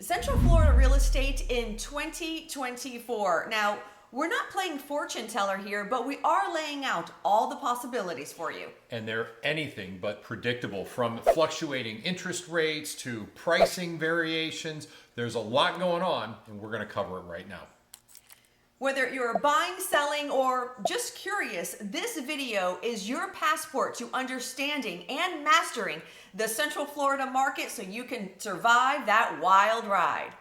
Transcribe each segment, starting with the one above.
Central Florida real estate in 2024. Now, we're not playing fortune teller here, but we are laying out all the possibilities for you. And they're anything but predictable, from fluctuating interest rates to pricing variations. There's a lot going on, and we're going to cover it right now. Whether you're buying, selling, or just curious, this video is your passport to understanding and mastering the Central Florida market so you can survive that wild ride.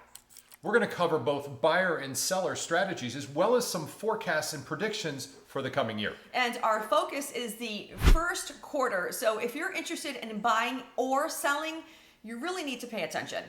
We're going to cover both buyer and seller strategies, as well as some forecasts and predictions for the coming year. And our focus is the first quarter. So if you're interested in buying or selling, you really need to pay attention.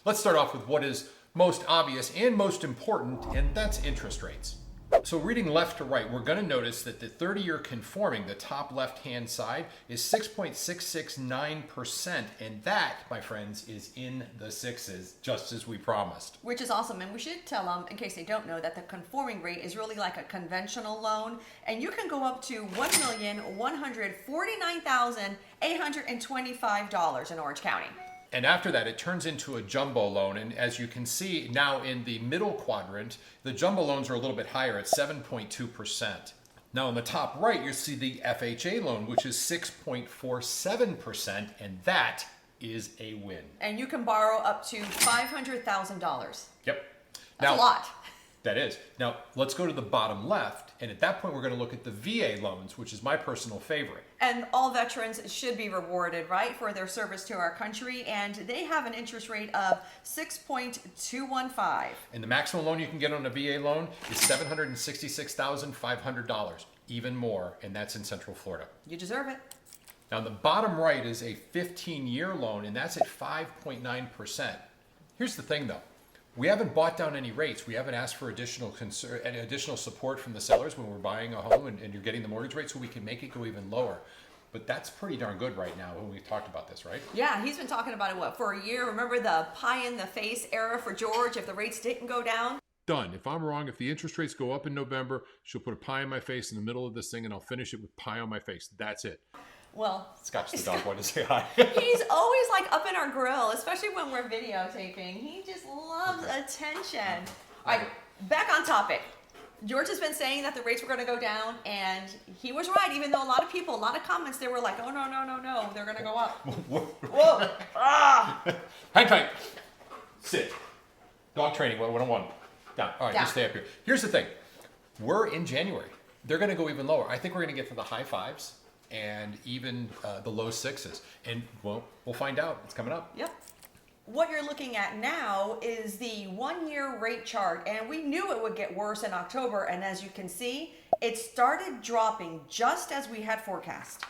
Let's start off with what is most obvious and most important, and that's interest rates. So reading left to right, we're going to notice that the 30-year conforming, the top left-hand side, is 6.669%, and that, my friends, is in the sixes, just as we promised. Which is awesome, and we should tell them, in case they don't know, that the conforming rate is really like a conventional loan, and you can go up to $1,149,825 in Orange County. And after that, it turns into a jumbo loan. And as you can see now in the middle quadrant, the jumbo loans are a little bit higher at 7.2%. Now on the top right, you see the FHA loan, which is 6.47%, and that is a win. And you can borrow up to $500,000. Yep. That's a lot. That is. Now, let's go to the bottom left, and at that point, we're going to look at the VA loans, which is my personal favorite. And all veterans should be rewarded, right, for their service to our country, and they have an interest rate of 6.215. And the maximum loan you can get on a VA loan is $766,500, even more, and that's in Central Florida. You deserve it. Now, on the bottom right is a 15-year loan, and that's at 5.9%. Here's the thing, though. We haven't bought down any rates. We haven't asked for additional support from the sellers when we're buying a home and you're getting the mortgage rate, so we can make it go even lower. But that's pretty darn good right now when we've talked about this, right? Yeah, he's been talking about it, for a year? Remember the pie-in-the-face era for George if the rates didn't go down? Done. If I'm wrong, if the interest rates go up in November, she'll put a pie in my face in the middle of this thing, and I'll finish it with pie on my face. That's it. Well, Scotch the dog wanted to say hi. He's always like up in our grill, especially when we're videotaping. He just loves attention. All right, back on topic. George has been saying that the rates were going to go down, and he was right, even though a lot of comments, they were like, oh, no, they're going to go up. Whoa. Hang tight. Sit. Dog training 101. Down. All right, Down. just stay up here. Here's the thing. We're in January. They're going to go even lower. I think we're going to get to the high fives and even the low sixes. And well, we'll find out. It's coming up. Yep. What you're looking at now is the 1-year rate chart, and we knew it would get worse in October, and as you can see, it started dropping just as we had forecast.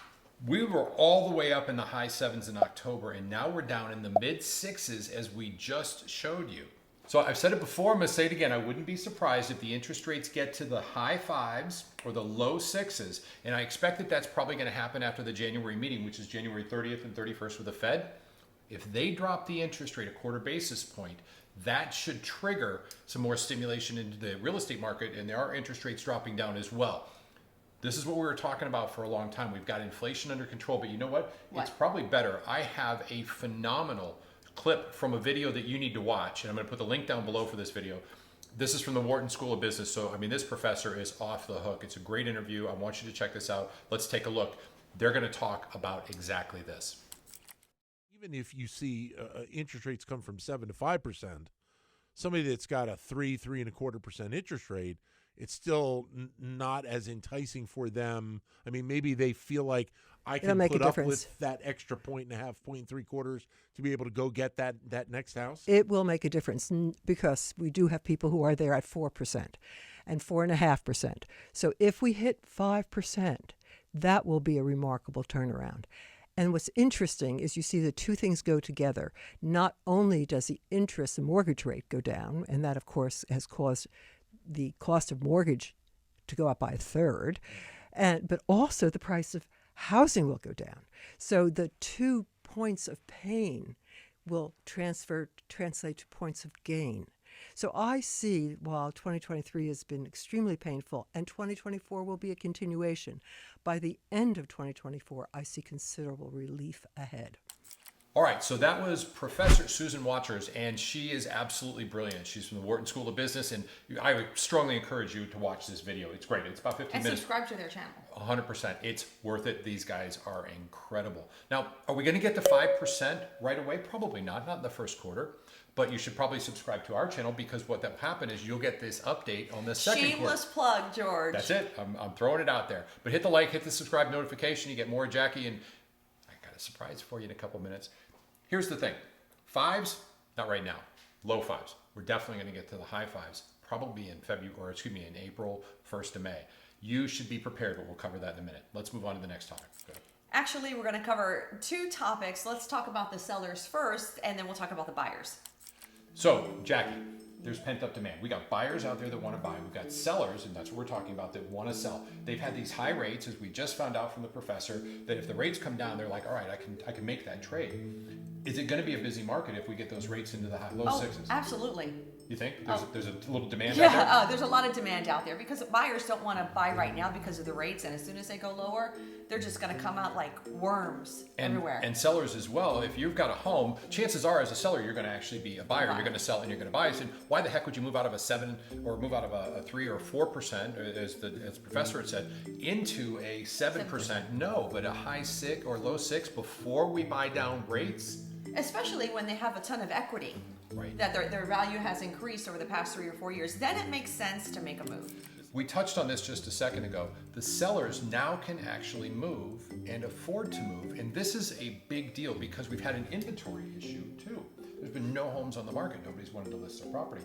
We were all the way up in the high sevens in October, and now we're down in the mid sixes as we just showed you. So I've said it before, I'm going to say it again. I wouldn't be surprised if the interest rates get to the high fives or the low sixes. And I expect that that's probably going to happen after the January meeting, which is January 30th and 31st with the Fed. If they drop the interest rate a quarter basis point, that should trigger some more stimulation into the real estate market, and there are interest rates dropping down as well. This is what we were talking about for a long time. We've got inflation under control, but you know what? It's probably better. I have a phenomenal clip from a video that you need to watch, and I'm going to put the link down below for this video. This is from the Wharton School of Business, so I mean, this professor is off the hook. It's a great interview. I want you to check this out. Let's take a look. They're going to talk about exactly this. Even if you see interest rates come from 7 to 5%, somebody that's got a 3.25% interest rate, it's still not as enticing for them. I mean, maybe they feel like I can put up with that extra 1.5, 0.75 to be able to go get that next house. It will make a difference because we do have people who are there at 4% and 4.5%. So if we hit 5%, that will be a remarkable turnaround. And what's interesting is you see the two things go together. Not only does the interest, the mortgage rate go down, and that, of course, has caused the cost of mortgage to go up by a third, but also the price of housing will go down. So the 2 points of pain will translate to points of gain. So I see, while 2023 has been extremely painful and 2024 will be a continuation, by the end of 2024, I see considerable relief ahead. All right, so that was Professor Susan Watchers, and she is absolutely brilliant. She's from the Wharton School of Business, and I would strongly encourage you to watch this video. It's great. It's about 15 And minutes. subscribe to their channel. 100%. It's worth it. These guys are incredible. Now, are we going to get to 5% right away? Probably not in the first quarter. But you should probably subscribe to our channel, because what will happen is you'll get this update on the second quarter. Shameless plug, George. That's it. I'm throwing it out there. But hit the like, hit the subscribe notification. You get more Jackie, and I got a surprise for you in a couple minutes. Here's the thing. Fives, not right now. Low fives. We're definitely going to get to the high fives, probably in in April, 1st of May. You should be prepared, but we'll cover that in a minute. Let's move on to the next topic. Go ahead. Actually, we're going to cover 2 topics. Let's talk about the sellers first, and then we'll talk about the buyers. So, Jackie, there's pent-up demand. We got buyers out there that want to buy. We've got sellers, and that's what we're talking about, that want to sell. They've had these high rates, as we just found out from the professor, that if the rates come down, they're like, all right, I can make that trade. Is it going to be a busy market if we get those rates into the low sixes? Absolutely. You think? There's a little demand out there? Yeah, there's a lot of demand out there because buyers don't want to buy right now because of the rates, and as soon as they go lower, they're just going to come out like worms everywhere. And sellers as well. If you've got a home, chances are as a seller, you're going to actually be a buyer. You're going to sell and you're going to buy. So why the heck would you move out of a 7 or move out of a 3 or 4%, as the professor had said, into a 7%? No, but a high 6 or low 6 before we buy down rates. Especially when they have a ton of equity, right, that their value has increased over the past 3 or 4 years. Then it makes sense to make a move. We touched on this just a second ago. The sellers now can actually move and afford to move. And this is a big deal because we've had an inventory issue too. There's been no homes on the market. Nobody's wanted to list their property.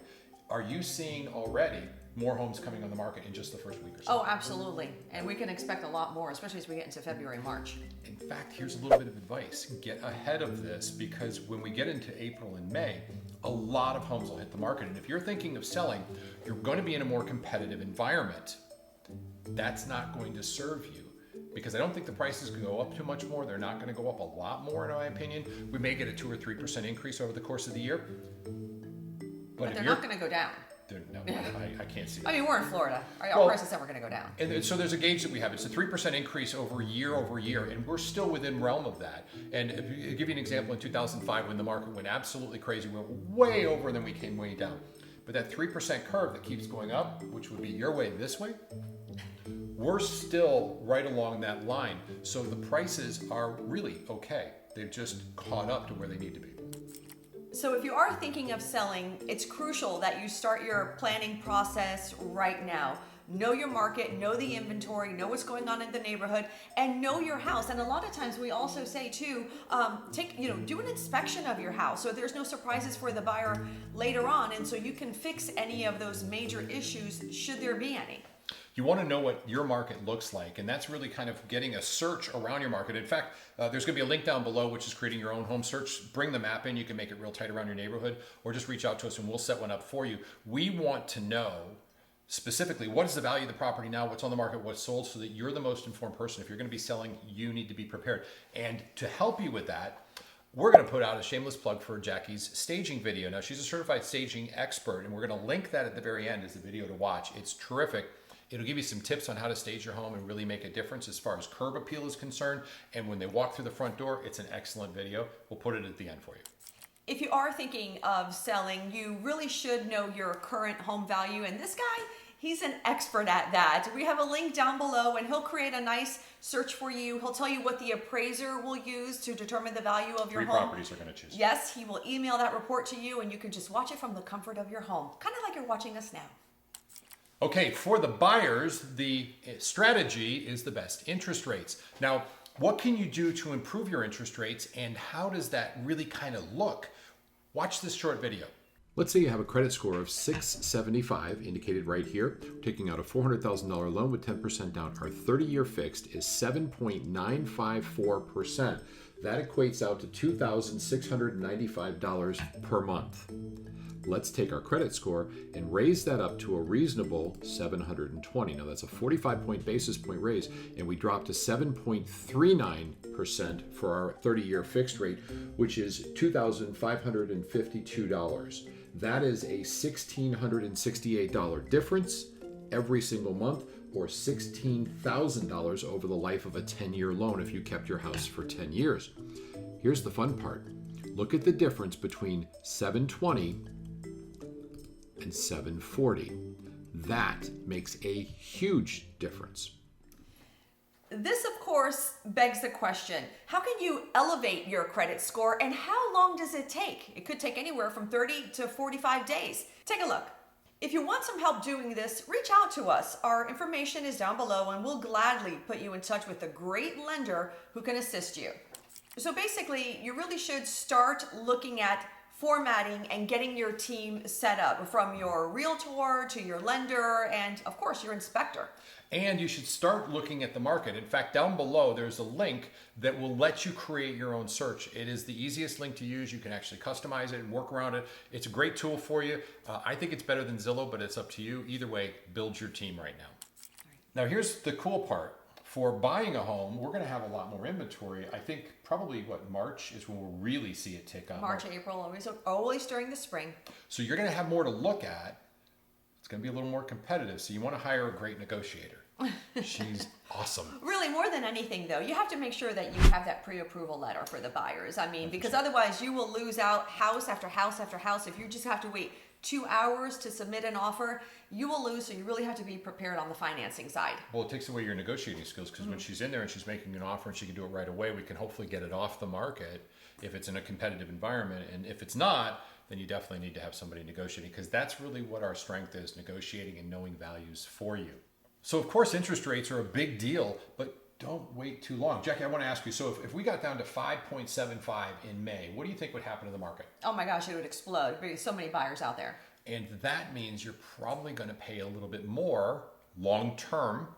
Are you seeing already more homes coming on the market in just the first week or so? Oh, absolutely. And we can expect a lot more, especially as we get into February, March. In fact, here's a little bit of advice. Get ahead of this, because when we get into April and May, a lot of homes will hit the market. And if you're thinking of selling, you're going to be in a more competitive environment. That's not going to serve you, because I don't think the prices can go up too much more. They're not going to go up a lot more, in my opinion. We may get a 2 or 3% increase over the course of the year. But they're not going to go down. No, I can't see that. I mean, we're in Florida. Our prices never going to go down. And so there's a gauge that we have. It's a 3% increase over year, and we're still within realm of that. And I'll give you an example. In 2005, when the market went absolutely crazy, we went way over, and then we came way down. But that 3% curve that keeps going up, which would be your way this way, we're still right along that line. So the prices are really okay. They've just caught up to where they need to be. So if you are thinking of selling, it's crucial that you start your planning process right now. Know your market, know the inventory, know what's going on in the neighborhood, and know your house. And a lot of times we also say too, do an inspection of your house so there's no surprises for the buyer later on, and so you can fix any of those major issues should there be any. You want to know what your market looks like, and that's really kind of getting a search around your market. In fact, there's going to be a link down below, which is creating your own home search. Bring the map in. You can make it real tight around your neighborhood, or just reach out to us and we'll set one up for you. We want to know specifically what is the value of the property now, what's on the market, what's sold, so that you're the most informed person. If you're going to be selling, you need to be prepared. And to help you with that, we're going to put out a shameless plug for Jackie's staging video. Now, she's a certified staging expert, and we're going to link that at the very end as the video to watch. It's terrific. It'll give you some tips on how to stage your home and really make a difference as far as curb appeal is concerned. And when they walk through the front door, it's an excellent video. We'll put it at the end for you. If you are thinking of selling, you really should know your current home value. And this guy, he's an expert at that. We have a link down below, and he'll create a nice search for you. He'll tell you what the appraiser will use to determine the value of your home. 3 properties are going to choose. Yes, he will email that report to you, and you can just watch it from the comfort of your home. Kind of like you're watching us now. Okay, for the buyers, the strategy is the best interest rates. Now, what can you do to improve your interest rates, and how does that really kind of look? Watch this short video. Let's say you have a credit score of 675, indicated right here. We're taking out a $400,000 loan with 10% down. Our 30-year fixed is 7.954%. That equates out to $2,695 per month. Let's take our credit score and raise that up to a reasonable 720. Now that's a 45 basis point raise, and we drop to 7.39% for our 30-year fixed rate, which is $2,552. That is a $1,668 difference every single month, or $16,000 over the life of a 10-year loan if you kept your house for 10 years. Here's the fun part. Look at the difference between 720 and 740. That makes a huge difference. This, of course, begs the question, how can you elevate your credit score and how long does it take? It could take anywhere from 30 to 45 days. Take a look. If you want some help doing this, reach out to us. Our information is down below and we'll gladly put you in touch with a great lender who can assist you. So basically, you really should start looking at formatting and getting your team set up, from your realtor to your lender and, of course, your inspector. And you should start looking at the market. In fact, down below, there's a link that will let you create your own search. It is the easiest link to use. You can actually customize it and work around it. It's a great tool for you. I think it's better than Zillow, but it's up to you. Either way, build your team right now. Now, here's the cool part. For buying a home, we're going to have a lot more inventory. I think probably, March is when we'll really see it tick up. March, April, always during the spring. So you're going to have more to look at. It's going to be a little more competitive. So you want to hire a great negotiator. She's awesome. Really, more than anything, though, you have to make sure that you have that pre-approval letter for the buyers. I mean, because otherwise you will lose out house after house after house. If you just have to wait 2 hours to submit an offer, you will lose. So you really have to be prepared on the financing side. Well, it takes away your negotiating skills, because when she's in there and she's making an offer and she can do it right away, we can hopefully get it off the market if it's in a competitive environment. And if it's not, then you definitely need to have somebody negotiating, because that's really what our strength is, negotiating and knowing values for you. So of course, interest rates are a big deal, but don't wait too long. Jackie, I want to ask you, so if we got down to 5.75 in May, what do you think would happen to the market? Oh my gosh, it would explode. There'd be so many buyers out there. And that means you're probably going to pay a little bit more long-term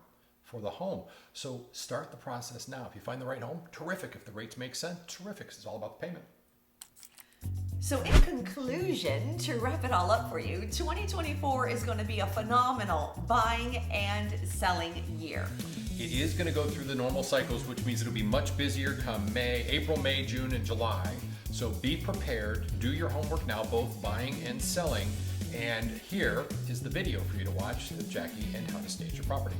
for the home. So start the process now. If you find the right home, terrific. If the rates make sense, terrific. It's all about the payment. So in conclusion, to wrap it all up for you, 2024 is going to be a phenomenal buying and selling year. It is going to go through the normal cycles, which means it'll be much busier come April, May, June, and July. So be prepared. Do your homework now, both buying and selling. And here is the video for you to watch of Jackie and how to stage your property.